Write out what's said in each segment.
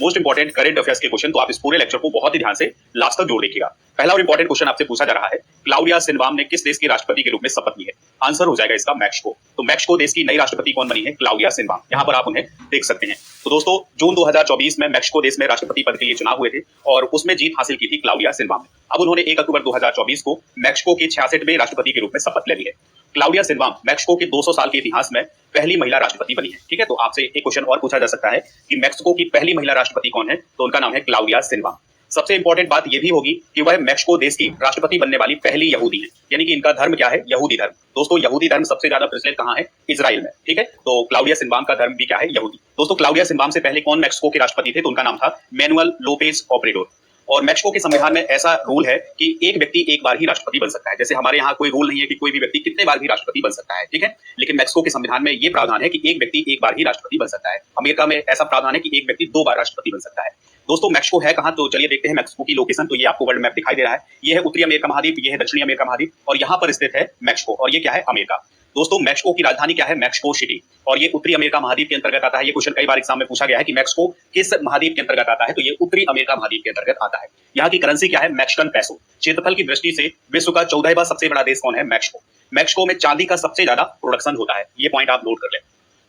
Most important current affairs के question, तो आप इस पूरे लेक्चर को बहुत ही ध्यान से लास्ट तक जोड़ देखिएगा। पहला और इंपॉर्टेंट क्वेश्चन आपसे पूछा जा रहा है, क्लाउडिया शिनबाम ने किस देश के राष्ट्रपति के रूप में शपथ ली है? आंसर हो जाएगा इसका मैक्सिको। तो मैक्सिको देश की नई राष्ट्रपति कौन बनी है? Claudia Sheinbaum. यहाँ पर आप उन्हें देख सकते हैं। तो दोस्तों, जून 2024 में मैक्सिको देश में राष्ट्रपति पद के लिए चुनाव हुए थे और उसमें जीत हासिल की थी क्लाउडिया शिनबाम ने। अब उन्होंने 1 अक्टूबर 2024 को मैक्सिको के 66वें राष्ट्रपति के रूप में शपथ ले ली है। क्लाउडिया शिनबाम मैक्सिको के 200 साल के इतिहास में पहली महिला राष्ट्रपति बनी है। ठीक है, तो आपसे एक क्वेश्चन और पूछा जा सकता है कि मैक्सिको की पहली महिला राष्ट्रपति कौन है? तो उनका नाम है क्लाउडिया शिनबाम। सबसे इंपॉर्टेंट बात यह भी होगी कि वह मैक्सिको देश की राष्ट्रपति बनने वाली पहली यहूदी है, यानी कि इनका धर्म क्या है? यहूदी धर्म। दोस्तों, यहूदी धर्म सबसे ज्यादा प्रचलित कहां है? इजराइल में। ठीक है, तो क्लाउडिया शिनबाम का धर्म भी क्या है? यहूदी। दोस्तों, क्लाउडिया शिनबाम से पहले कौन मैक्सिको के राष्ट्रपति थे? तो उनका नाम था मैनुअल लोपेज ओब्रेडोर। और मैक्सिको के संविधान में ऐसा रूल है कि एक व्यक्ति एक बार ही राष्ट्रपति बन सकता है। जैसे हमारे यहाँ कोई रूल नहीं है कि कोई भी व्यक्ति कितने बार भी राष्ट्रपति बन सकता है। ठीक है, लेकिन मैक्सिको के संविधान में यह प्रावधान है कि एक व्यक्ति एक बार ही राष्ट्रपति बन सकता है। अमेरिका में ऐसा प्रावधान है कि एक व्यक्ति 2 बार राष्ट्रपति बन सकता है। दोस्तों, मैक्सिको है कहां? तो चलिए देखते हैं मैक्सिको की लोकेशन। तो ये आपको वर्ल्ड मैप दिखाई दे रहा है। ये है उत्तरी अमेरिका महाद्वीप, ये है दक्षिणी अमेरिका महाद्वीप, और यहाँ पर स्थित है मैक्सिको, और ये क्या है? अमेरिका। दोस्तों, मैक्सिको की राजधानी क्या है? मैक्सिको सिटी, और ये उत्तरी अमेरिका महाद्वीप के अंतर्गत आता है। ये क्वेश्चन कई बार एग्जाम में पूछा गया है कि मैक्सिको किस महाद्वीप के अंतर्गत आता है? तो ये उत्तरी अमेरिका महाद्वीप के अंतर्गत आता है। यहाँ की करेंसी क्या है? मैक्सिकन पैसो। क्षेत्रफल की दृष्टि से विश्व का 14वां सबसे बड़ा देश कौन है? मैक्सिको। मैक्सिको में चांदी का सबसे ज्यादा प्रोडक्शन होता है। ये पॉइंट आप नोट कर लें।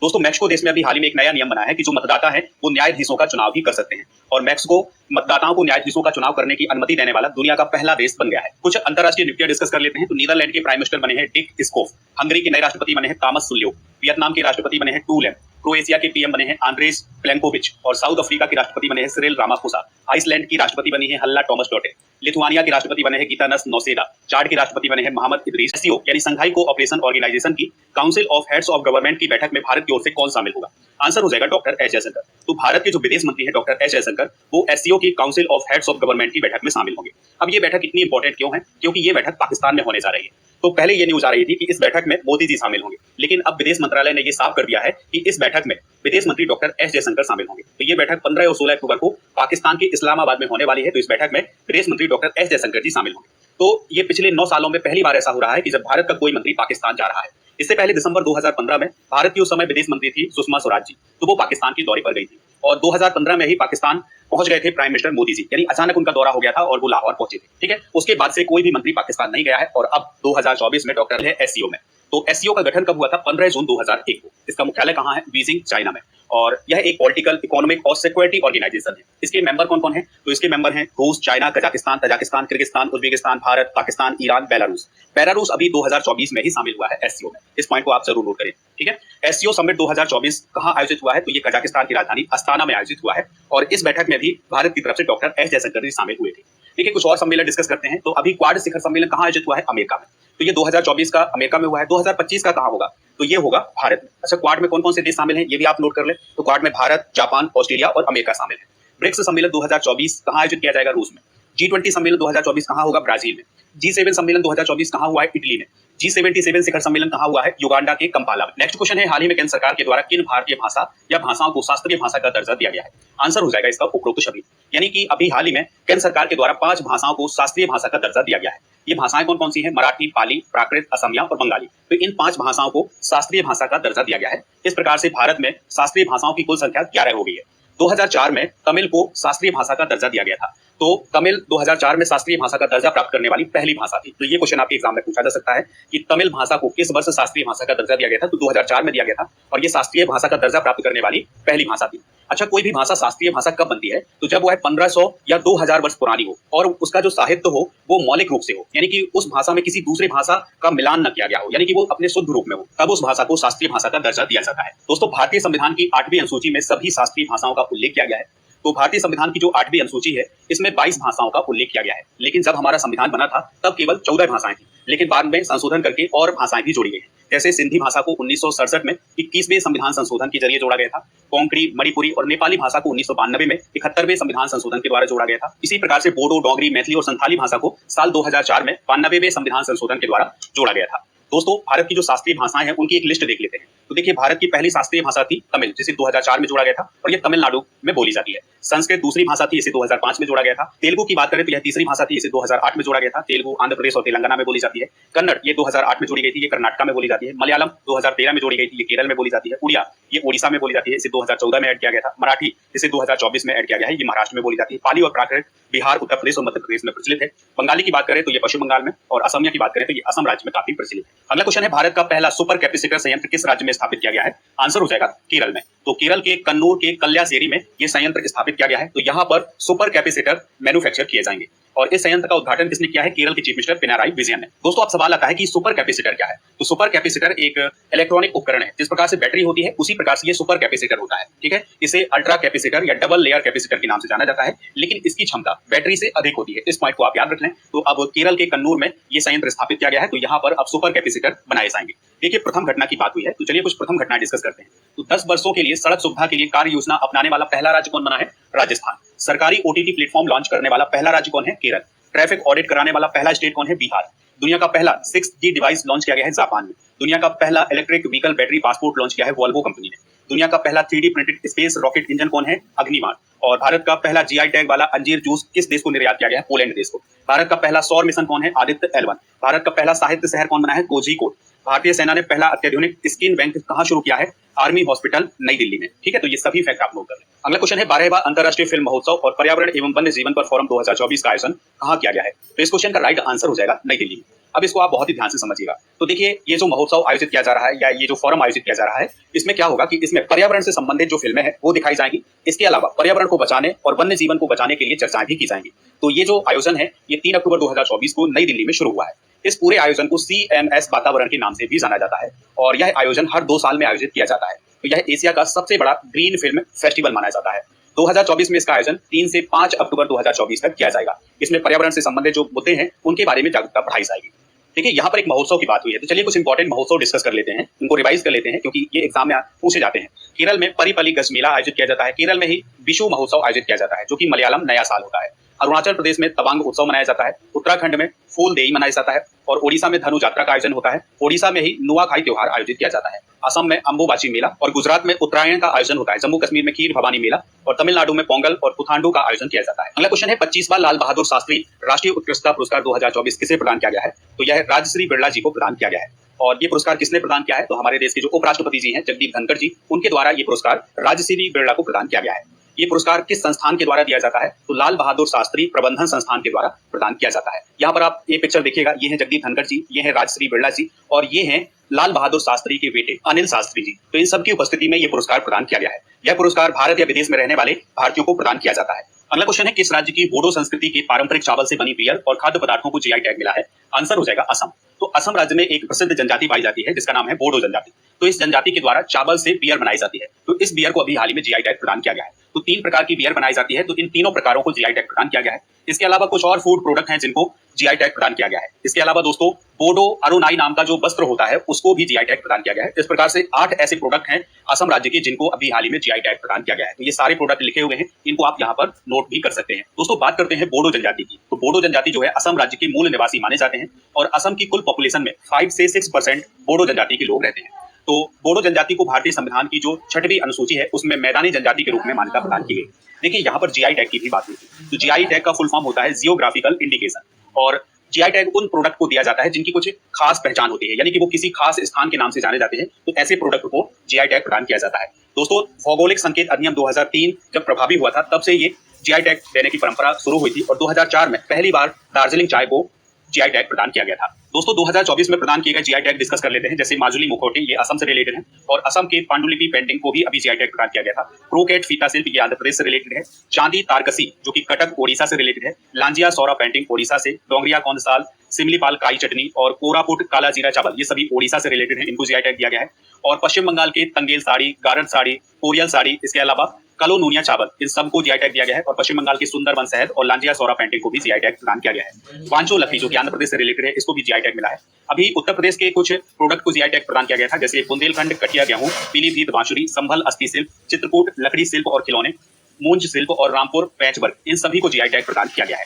दोस्तों, मैक्सिको देश में अभी हाल ही में एक नया नियम बना है कि जो मतदाता है वो न्यायाधीशों का चुनाव भी कर सकते हैं, और मैक्सिको मतदाताओं को न्यायाधीशों का चुनाव करने की अनुमति देने वाला दुनिया का पहला देश बन गया है। कुछ अंतरराष्ट्रीय नियुक्तियां डिस्कस कर लेते हैं। तो नीदरलैंड के प्राइम मिनिस्टर बने हैं डिक स्कोफ, हंगरी के नए राष्ट्रपति बने हैं तामस सुल्यो, वियतनाम के राष्ट्रपति बने हैं टू लेम, क्रोएशिया के पीएम बने हैं आंद्रेस प्लेनकोविच, और साउथ अफ्रीका के राष्ट्रपति बने हैं सिरिल रामाफोसा, आइसलैंड की राष्ट्रपति बनी है हल्ला टॉमस डॉटे, लिथुआनिया के राष्ट्रपति बने हैं गीतानस नौसेदा, चाड के राष्ट्रपति बने हैं मोहम्मद इदरीस। एससीओ यानी संघाई कोऑपरेशन ऑर्गेनाइजेशन की council of heads of government की बैठक में भारत की ओर से कौन शामिल होगा? आंसर हो जाएगा डॉक्टर एस जयशंकर। तो भारत के जो विदेश मंत्री हैं डॉक्टर एस जयशंकर, वो एससीओ की council of heads of government की बैठक में शामिल होंगे। अब ये बैठक इतनी इंपॉर्टेंट क्यों है? क्योंकि ये बैठक पाकिस्तान में होने जा रही है। तो पहले ये न्यूज आ रही थी कि इस बैठक में मोदी जी शामिल होंगे, लेकिन अब विदेश मंत्रालय ने ये साफ कर दिया है कि इस बैठक में विदेश मंत्री डॉक्टर एस जयशंकर शामिल होंगे। तो ये बैठक 15 और 16 अक्टूबर को पाकिस्तान के इस्लामाबाद में होने वाली है। तो इस बैठक में विदेश मंत्री डॉक्टर एस जयशंकर जी शामिल होंगे। तो ये पिछले 9 सालों में पहली बार ऐसा हो रहा है कि जब भारत का कोई मंत्री पाकिस्तान जा रहा है। इससे पहले दिसंबर 2015 में भारत की उस समय विदेश मंत्री थी सुषमा स्वराज जी, तो वो पाकिस्तान के दौरे पर गई थी, और 2015 में ही पाकिस्तान पहुंच गए थे प्राइम मिनिस्टर मोदी जी, यानी अचानक उनका दौरा हो गया था और वो लाहौर पहुंचे थे। ठीक है, उसके बाद से कोई भी मंत्री पाकिस्तान नहीं गया है, और अब 2024 में डॉक्टर है एससीओ में। तो एससीओ का गठन कब हुआ था? 15 जून 2001 को। इसका मुख्यालय कहाँ है? बीजिंग, चाइना में, और यह एक पॉलिटिकल, इकोनॉमिक और सिक्योरिटी ऑर्गेनाइजेशन है। इसके मेंबर कौन कौन है? तो इसके मेंबर हैं रूस, China, Kazakhstan, Tajikistan, Kyrgyzstan, Uzbekistan, Bharat, Pakistan, Iran, Belarus. Belarus अभी 2024 में ही शामिल हुआ है एससीओ में। इस पॉइंट को आप जरूर नोट करें। ठीक है, एससीओ समिट 2024 कहाँ आयोजित हुआ है? तो ये कजाकिस्तान की राजधानी अस्ताना में आयोजित हुआ है, और इस बैठक में भी भारत की तरफ से डॉक्टर एस जयशंकर जी शामिल हुए थे। देखिए, कुछ और सम्मेलन डिस्कस करते हैं। तो अभी क्वाड शिखर सम्मेलन कहाँ आयोजित हुआ है? अमेरिका में। तो ये 2024 का अमेरिका में हुआ है। 2025 का कहाँ होगा? तो ये होगा भारत में। अच्छा, क्वाड में कौन कौन से देश शामिल हैं ये भी आप नोट कर ले। तो क्वाड में भारत, जापान, ऑस्ट्रेलिया और अमेरिका शामिल है। ब्रिक्स सम्मेलन 2024 कहाँ आयोजित किया जाएगा? रूस में। G20 सम्मेलन 2024 कहाँ होगा? ब्राजील में। G7 सम्मेलन 2024 कहाँ हुआ है? इटली में। G77 शिखर सम्मेलन कहाँ हुआ है? युगांडा के कंपाला में। नेक्स्ट क्वेश्चन है, हाल ही में केंद्र सरकार के द्वारा किन भारतीय भाषा या भाषाओं को शास्त्रीय भाषा का दर्जा दिया गया है? आंसर हो जाएगा इसका उपरोक्त सभी, यानी कि अभी हाल ही में केंद्र सरकार के द्वारा 5 भाषाओं को शास्त्रीय भाषा का दर्जा दिया गया है। ये भाषाएं कौन कौन सी हैं? मराठी, पाली, प्राकृत, असमिया और बंगाली। तो इन 5 भाषाओं को शास्त्रीय भाषा का दर्जा दिया गया है। इस प्रकार से भारत में शास्त्रीय भाषाओं की कुल संख्या 11 हो गई है। 2004 में तमिल को शास्त्रीय भाषा का दर्जा दिया गया था। तो तमिल 2004 में शास्त्रीय भाषा का दर्जा प्राप्त करने वाली पहली भाषा थी। तो ये क्वेश्चन आपके एग्जाम में पूछा जा सकता है कि तमिल भाषा को किस वर्ष शास्त्रीय भाषा का दर्जा दिया गया था? तो 2004 में दिया गया था, और ये शास्त्रीय भाषा का दर्जा प्राप्त करने वाली पहली भाषा थी। अच्छा, कोई भी भाषा शास्त्रीय भाषा कब बनती है? तो जब वह 1500 या 2000 वर्ष पुरानी हो, और उसका जो साहित्य हो वो मौलिक रूप से हो, यानी कि उस भाषा में किसी दूसरी भाषा का मिलान न किया गया हो, यानी कि वो अपने शुद्ध रूप में हो, तब उस भाषा को शास्त्रीय भाषा का दर्जा दिया जाता है। दोस्तों, भारतीय संविधान की 8वीं अनुसूची में सभी शास्त्रीय भाषाओं का उल्लेख किया गया है। तो भारतीय संविधान की जो 8वीं अनुसूची है, इसमें 22 भाषाओं का उल्लेख किया गया है, लेकिन जब हमारा संविधान बना था तब केवल 14 भाषाएं थी, लेकिन बाद में संशोधन करके और भाषाएं भी जोड़ी गई हैं। जैसे सिंधी भाषा को 1967 में 21वें संविधान संशोधन के जरिए जोड़ा गया था, कोंकणी, मणिपुरी और नेपाली भाषा को 1992 में 71वें संविधान संशोधन के द्वारा जोड़ा गया था। इसी प्रकार से बोडो, डोगरी, मैथिली और संथाली भाषा को साल 2004 में 92वें संविधान संशोधन के द्वारा जोड़ा गया था। दोस्तों भारत की जो शास्त्रीय भाषाएं हैं उनकी एक लिस्ट देख लेते हैं। तो देखिए भारत की पहली शास्त्रीय भाषा थी तमिल, जिसे 2004 में जोड़ा गया था और ये तमिलनाडु में बोली जाती है। संस्कृत दूसरी भाषा थी, इसे 2005 में जोड़ा गया था। तेलुगु की बात करें तो यह तीसरी भाषा थी, इसे 2008 में जोड़ा गया था। तेलुगु आंध्र प्रदेश और तेलंगाना में बोली जाती है। कन्नड़ ये 2008 में जोड़ी गई थी, ये कर्नाटक में बोली जाती है। मलयालम 2013 में जोड़ी गई थी, ये केरल में बोली जाती है। उड़िया ये ओडिशा में बोली जाती है, इसे 2014 में ऐड किया गया था। मराठी इसे 2024 में ऐड किया गया है, ये महाराष्ट्र में बोली जाती है। पाली और प्राकृत बिहार, उत्तर प्रदेश और मध्य प्रदेश में प्रचलित है। बंगाली की बात करें तो ये पश्चिम बंगाल में, और असमिया की बात करें तो ये असम राज्य में काफी प्रचलित है। अगला क्वेश्चन है, भारत का पहला सुपर कैपेसिटर संयंत्र किस राज्य में स्थापित किया गया है? आंसर हो जाएगा केरल में। तो केरल के कन्नूर के कल्यासेरी में यह संयंत्र स्थापित किया गया है। तो यहाँ पर सुपर कैपेसिटर मैन्युफैक्चर किए जाएंगे और इस संयंत्र का उद्घाटन किसने किया है? केरल के चीफ मिनिस्टर पिनाराई विजयन ने। दोस्तों अब सवाल आता है कि सुपर कैपेसिटर क्या है? तो सुपर कैपेसिटर एक इलेक्ट्रॉनिक उपकरण है। जिस प्रकार से बैटरी होती है उसी प्रकार से ये सुपर कैपेसिटर होता है। ठीक है, इसे अल्ट्रा कैपेसिटर या डबल लेयर कैपेसिटर के नाम से जाना जाता है, लेकिन इसकी क्षमता बैटरी से अधिक होती है। इस पॉइंट को आप याद रख लें। तो अब केरल के कन्नूर में ये संयंत्र स्थापित किया गया है, तो यहाँ पर अब सुपर कैपेसिटर बनाए जाएंगे। देखिए प्रथम घटना की बात हुई है, तो चलिए कुछ प्रथम घटना डिस्कस करते हैं। तो 10 वर्षों के लिए सड़क सुविधा के लिए कार्य योजना अपनाने वाला पहला राज्य कौन बना है? राजस्थान। सरकारी ओटीटी प्लेटफॉर्म लॉन्च करने वाला पहला राज्य कौन है? केरल। ट्रैफिक ऑडिट कराने वाला पहला स्टेट कौन है? बिहार। दुनिया का पहला 6G डिवाइस लॉन्च किया गया है जापान में। दुनिया का पहला electric vehicle battery passport launch किया है वोल्वो कंपनी ने। दुनिया का पहला 3D printed space rocket engine कौन है? अग्निमार। और भारत का पहला GI टैग वाला अंजीर जूस किस देश को निर्यात किया गया है? पोलैंड देश को। भारत का पहला सौर मिशन कौन है? आदित्य L1। भारत का पहला साहित्य शहर कौन बना है? कोझिकोड। भारतीय सेना ने पहला अत्याधुनिक स्किन बैंक कहां शुरू किया है? आर्मी हॉस्पिटल नई दिल्ली में। ठीक है, तो ये सभी फैक्ट आप नोट कर लें। अगला क्वेश्चन है, 12वां अंतरराष्ट्रीय फिल्म महोत्सव और पर्यावरण एवं वन्य जीवन पर फोरम 2024 का आयोजन कहां किया गया है? तो इस क्वेश्चन का राइट आंसर हो जाएगा नई दिल्ली में। अब इसको आप बहुत ही ध्यान से समझिएगा। तो देखिए ये जो महोत्सव आयोजित किया जा रहा है या ये जो फोरम आयोजित किया जा रहा है, इसमें क्या होगा कि इसमें पर्यावरण से संबंधित जो फिल्में हैं वो दिखाई जाएंगी। इसके अलावा पर्यावरण को बचाने और वन्य जीवन को बचाने के लिए चर्चाएं भी की जाएंगी। तो ये जो आयोजन है ये 3 अक्टूबर 2024 को नई दिल्ली में शुरू हुआ है। इस पूरे आयोजन को CMS वातावरण के नाम से भी जाना जाता है और यह आयोजन हर 2 साल में आयोजित किया जाता है। तो यह एशिया का सबसे बड़ा ग्रीन फिल्म फेस्टिवल माना जाता है। 2024 में इसका आयोजन 3 से 5 अक्टूबर 2024 तक किया जाएगा। इसमें पर्यावरण से संबंधित जो मुद्दे हैं उनके बारे में जागरूकता बढ़ाई जाएगी। ठीक है, यहाँ पर एक महोत्सव की बात हुई है, तो चलिए कुछ इंपॉर्टेंट महोत्सव डिस्कस कर लेते हैं, उनको रिवाइज कर लेते हैं क्योंकि ये एग्जाम में पूछे जाते हैं। केरल में परिपली गज मेला आयोजित किया जाता है। केरल में ही विशु महोत्सव आयोजित किया जाता है जो कि मलयालम नया साल होता है। अरुणाचल प्रदेश में तवांग उत्सव मनाया जाता है। उत्तराखंड में फूल देई मनाया जाता है और ओडिशा में धनु यात्रा का आयोजन होता है। ओडिशा में ही नुआखाई त्योहार आयोजित किया जाता है। असम में अंबुबाची मेला और गुजरात में उत्तरायण का आयोजन होता है। जम्मू कश्मीर में खीर भवानी मेला और तमिलनाडु में पोंगल और पुथांडु का आयोजन किया जाता है। अगला क्वेश्चन है, 25वां लाल बहादुर शास्त्री राष्ट्रीय उत्कृष्टता पुरस्कार 2024 किसे प्रदान किया गया है? तो यह राजश्री बिरला जी को प्रदान किया गया है। और ये पुरस्कार किसने प्रदान किया है? तो हमारे देश के जो उपराष्ट्रपति जी हैं जगदीप धनखड़ जी, उनके द्वारा ये पुरस्कार राजश्री बिरला को प्रदान किया गया है। ये पुरस्कार किस संस्थान के द्वारा दिया जाता है? तो लाल बहादुर शास्त्री प्रबंधन संस्थान के द्वारा प्रदान किया जाता है। यहाँ पर आप ये पिक्चर देखिएगा, ये है जगदीप धनखड़ जी, ये है राजश्री बिरला जी और ये हैं लाल बहादुर शास्त्री के बेटे अनिल शास्त्री जी। तो इन सबकी उपस्थिति में ये पुरस्कार प्रदान किया गया है। यह पुरस्कार भारत या विदेश में रहने वाले भारतीयों को प्रदान किया जाता है। अगला क्वेश्चन है, किस राज्य की बोडो संस्कृति के पारंपरिक चावल से बनी बियर और खाद्य पदार्थों को GI टैग मिला है? आंसर हो जाएगा असम। तो असम राज्य में एक प्रसिद्ध जनजाति पाई जाती है जिसका नाम है बोडो जनजाति। तो इस जनजाति के द्वारा चावल से बियर बनाई जाती है। तो इस बियर को अभी हाल ही में GI टैग प्रदान किया गया है। तो 3 प्रकार की बियर बनाई जाती है, तो इन तीनों प्रकारों को GI टैग प्रदान किया गया है। इसके अलावा कुछ और फूड प्रोडक्ट हैं जिनको GI टैग प्रदान किया गया है। इसके अलावा दोस्तों बोडो अरुनाई नाम का जो वस्त्र होता है उसको भी GI टैग प्रदान किया गया है। इस प्रकार से 8 ऐसे प्रोडक्ट हैं असम राज्य के जिनको अभी हाल ही में GI टैग प्रदान किया गया है। तो ये सारे प्रोडक्ट लिखे हुए हैं, इनको आप यहाँ पर नोट भी कर सकते हैं। दोस्तों बात करते हैं बोडो जनजाति की। तो बोडो जनजाति जो है असम राज्य के मूल निवासी माने जाते हैं और असम की कुल पॉपुलेशन में 5 से 6% बोडो जनजाति के लोग रहते हैं। तो बोडो जनजाति को भारतीय संविधान की जो 6वीं अनुसूची है उसमें मैदानी जनजाति के रूप में मान्यता प्रदान की गई। देखिए यहाँ पर GI टैग की भी बात हुई थी। तो GI टैग का फुल फॉर्म होता है जियोग्राफिकल इंडिकेशन और GI टैग उन प्रोडक्ट को दिया जाता है जिनकी कुछ खास पहचान होती है, यानी कि वो किसी खास स्थान के नाम से जाने जाते हैं। तो ऐसे प्रोडक्ट को GI टैग प्रदान किया जाता है। दोस्तों भौगोलिक संकेत अधिनियम 2003 जब प्रभावी हुआ था तब से ये GI टैग देने की परंपरा शुरू हुई थी और 2004 में पहली बार दार्जिलिंग चाय को GI टैग प्रदान किया गया था। दोस्तों 2024 में प्रदान किए गए GI टैग डिस्कस कर लेते हैं। जैसे माजुली मुखौटे, ये असम से रिलेटेड है और असम के पांडुलिपि पेंटिंग को भी अभी GI टैग प्रदान किया गया था। क्रोकेट फीता शिल्प, ये आंध्र प्रदेश से रिलेटेड है। चांदी तारकसी जो कि कटक ओडिशा से रिलेटेड है। लांजिया सौरा पेंटिंग ओडिशा से। डोंगरिया कौंदसाल, सिमलीपाल काई चटनी और कोरापुट काला जीरा चावल, ये सभी ओडिशा से रिलेटेड है, इनको GI टैग दिया गया है। और पश्चिम बंगाल के तंगेल साड़ी, गारंट साड़ी, कोरियल साड़ी, इसके अलावा कलो नूनिया चावल, इन सबको GI टैग दिया गया है। और पश्चिम बंगाल के सुंदरबन शहद और लांजिया सौरा पेंटिंग को भी GI टैग प्रदान किया गया है। वांचो लकड़ी जो कि आंध्र प्रदेश से रिलेटेड है, इसको भी GI टैग मिला है। अभी उत्तर प्रदेश के कुछ प्रोडक्ट को GI टैग प्रदान किया गया था, जैसे बुंदेलखंड कटिया गेहूं, पीलीभीत बांसुरी, संभल अस्थि शिल्प, चित्रकूट लकड़ी शिल्प और खिलौने, मूंज शिल्प और रामपुर पैचवर्क, इन सभी को GI टैग प्रदान किया गया है।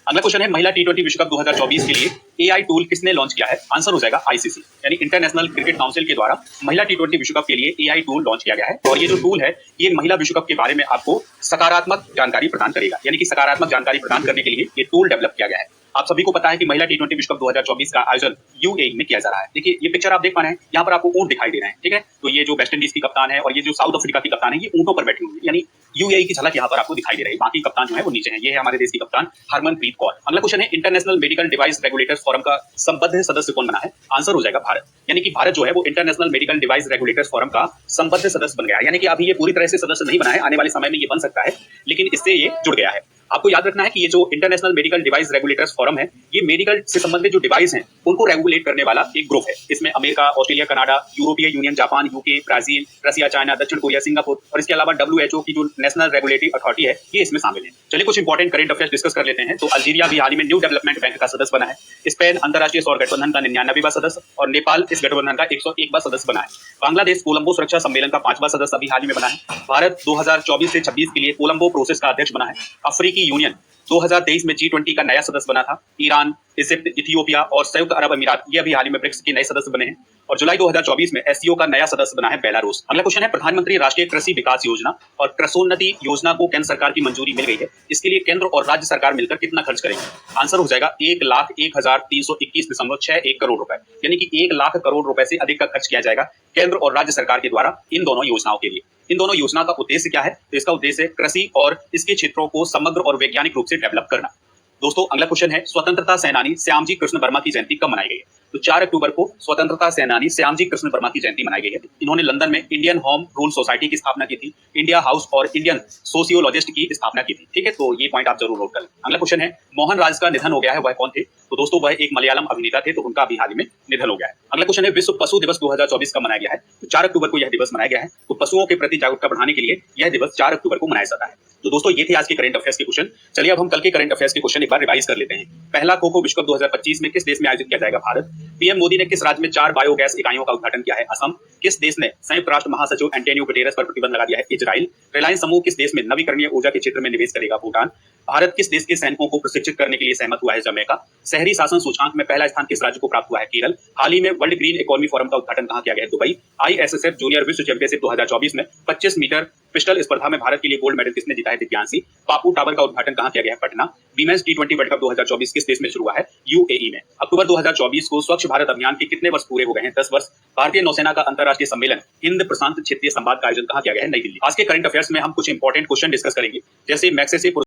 अगला क्वेश्चन है महिला टी20 विश्व कप 2024 के लिए एआई टूल किसने लॉन्च किया है? आंसर हो जाएगा आईसीसी यानी इंटरनेशनल क्रिकेट काउंसिल के द्वारा महिला टी20 विश्व कप के लिए एआई टूल लॉन्च किया गया है। और ये जो टूल है ये महिला विश्व कप के बारे में आपको सकारात्मक जानकारी प्रदान करेगा, यानी कि सकारात्मक जानकारी प्रदान करने के लिए ये टूल डेवलप किया गया है। आप सभी को पता है कि महिला टी20 विश्व कप 2024 का आयोजन यूएई में किया जा रहा है। देखिए ये पिक्चर आप देख पा रहे हैं, यहाँ पर आपको ऊंट दिखाई दे रहे हैं, ठीक है। तो ये जो वेस्ट इंडीज की कप्तान है और ये जो साउथ अफ्रीका की कप्तान है ये ऊंटों पर बैठी हुई है, यानी यूएई की झलक यहाँ पर आपको दिखाई दे रही है। बाकी कप्तान जो है वो नीचे है। ये है हमारे देश की कप्तान हरमनप्रीत कौर। अगला क्वेश्चन है international medical device regulators forum का संबद्ध सदस्य कौन बना है? आंसर हो जाएगा भारत, यानी कि भारत जो है वो international medical device regulators forum का संबद्ध सदस्य बन गया है। यानी कि अभी ये पूरी तरह से सदस्य नहीं बना है, आने वाले समय में ये बन सकता है, लेकिन इससे ये जुड़ गया है। आपको याद रखना है कि ये जो international medical device regulators forum है ये मेडिकल से संबंधित जो डिवाइस हैं उनको रेगुलेट करने वाला एक ग्रुप है। इसमें अमेरिका, ऑस्ट्रेलिया, कनाडा, यूरोपीय यूनियन, जापान, यूके, ब्राजील, रसिया, चाइना, दक्षिण कोरिया, सिंगापुर और इसके अलावा डब्ल्यूएचओ की जो नेशनल रेगुलेटरी अथॉरिटी है ये इसमें शामिल है। चलिए कुछ इंपॉर्टेंट करंट अफेयर्स डिस्कस कर लेते हैं। तो अल्जीरिया भी हाल ही में न्यू डेवलपमेंट बैंक का सदस्य बना है। स्पेन अंतर्राष्ट्रीय सौर गठबंधन का 99वां सदस्य और नेपाल इस गठबंधन का 101वां सदस्य बना है। बांग्लादेश कोलंबो सुरक्षा सम्मेलन का 5वां सदस्य अभी हाल ही में बना है। भारत 2024 से 26 के लिए कोलंबो प्रोसेस का अध्यक्ष बना है। अफ्रीकी यूनियन 2023 में G20 का नया सदस्य बना था। ईरान, इजिप्ट, इथियोपिया और संयुक्त अरब अमीरात ये अभी हाल ही में ब्रिक्स के नए सदस्य बने हैं। और जुलाई 2024 में एससीओ का नया सदस्य बना है बेलारूस। अगला क्वेश्चन है प्रधानमंत्री राष्ट्रीय कृषि विकास योजना और कृषोन्नति योजना को केंद्र सरकार की मंजूरी मिल गई है। इसके लिए केंद्र और राज्य सरकार मिलकर कितना खर्च करेंगे? आंसर हो जाएगा 1,01,321.61 करोड़ रुपए, यानी कि 1 लाख करोड़ रुपए से अधिक का खर्च किया जाएगा केंद्र और राज्य सरकार के द्वारा इन दोनों योजनाओं के लिए। इन दोनों योजनाओं का उद्देश्य क्या है? तो इसका उद्देश्य है कृषि और इसके क्षेत्रों को समग्र और वैज्ञानिक रूप से डेवलप करना। दोस्तों अगला क्वेश्चन है स्वतंत्रता सेनानी श्यामजी कृष्ण वर्मा की जयंती कब मनाई गई है? तो 4 अक्टूबर को स्वतंत्रता सेनानी श्यामजी कृष्ण वर्मा की जयंती मनाई गई है। इन्होंने लंदन में इंडियन होम रूल सोसाइटी की स्थापना की थी, इंडिया हाउस और इंडियन सोशियोलॉजिस्ट की स्थापना की थी, ठीक है। तो ये पॉइंट आप जरूर नोट कर लें। अगला क्वेश्चन है मोहन राज का निधन हो गया है, वह कौन थे? तो दोस्तों वह एक मलयालम अभिनेता थे, तो उनका अभी हाल ही में निधन हो गया है। अगला क्वेश्चन है विश्व पशु दिवस 2024 कब मनाया गया है? तो 4 अक्टूबर को यह दिवस मनाया गया है। तो पशुओं के प्रति जागरूकता बढ़ाने के लिए यह दिवस 4 अक्टूबर को मनाया जाता है। तो दोस्तों ये थे आज के करंट अफेयर्स के क्वेश्चन। चलिए अब हम कल के करंट अफेयर्स के क्वेश्चन एक बार रिवाइज कर लेते हैं। पहला खो-खो विश्व कप 2025 में किस देश में आयोजित किया जाएगा? भारत। पीएम मोदी ने किस राज्य में 4 बायोगैस इकाइयों का उद्घाटन किया है? असम। किस देश ने संयुक्त राष्ट्र महासचिव एंटोनियो गुटेरेस पर प्रतिबंध लगा दिया है? इजराइल। रिलायंस समूह किस देश में नवीकरणीय ऊर्जा के क्षेत्र में निवेश करेगा? भूटान। भारत किस देश के सैनिकों को प्रशिक्षित करने के लिए सहमत हुआ है? जमैका। शहरी शासन सूचकांक में पहला स्थान किस राज्य को प्राप्त हुआ है? केरल। हाल ही में वर्ल्ड ग्रीन इकोनॉमी फोरम का उद्घाटन कहां किया गया है? दुबई। आईएसएसएफ जूनियर विश्व चैंपियनशिप 2024 में 25 मीटर पिस्टल स्पर्धा में भारत के लिए गोल्ड मेडल किसने जीता है? दिव्यांशी। पापू टावर का उद्घाटन कहां किया गया है? पटना। वीमेंस टी20 वर्ल्ड कप 2024 किस देश में शुरू हुआ है? यूएई में। अक्टूबर 2024 को स्वच्छ भारत अभियान के कितने वर्ष पूरे हो गए हैं? 10 वर्ष। भारतीय नौसेना का अंतर्राष्ट्रीय सम्मेलन हिंद प्रशांत क्षेत्रीय संवाद का आयोजन कहां किया गया है? नई दिल्ली। आज के करंट अफेयर्स में हम कुछ इंपॉर्टेंट क्वेश्चन डिस्कस करेंगे, जैसे मैग्सेसे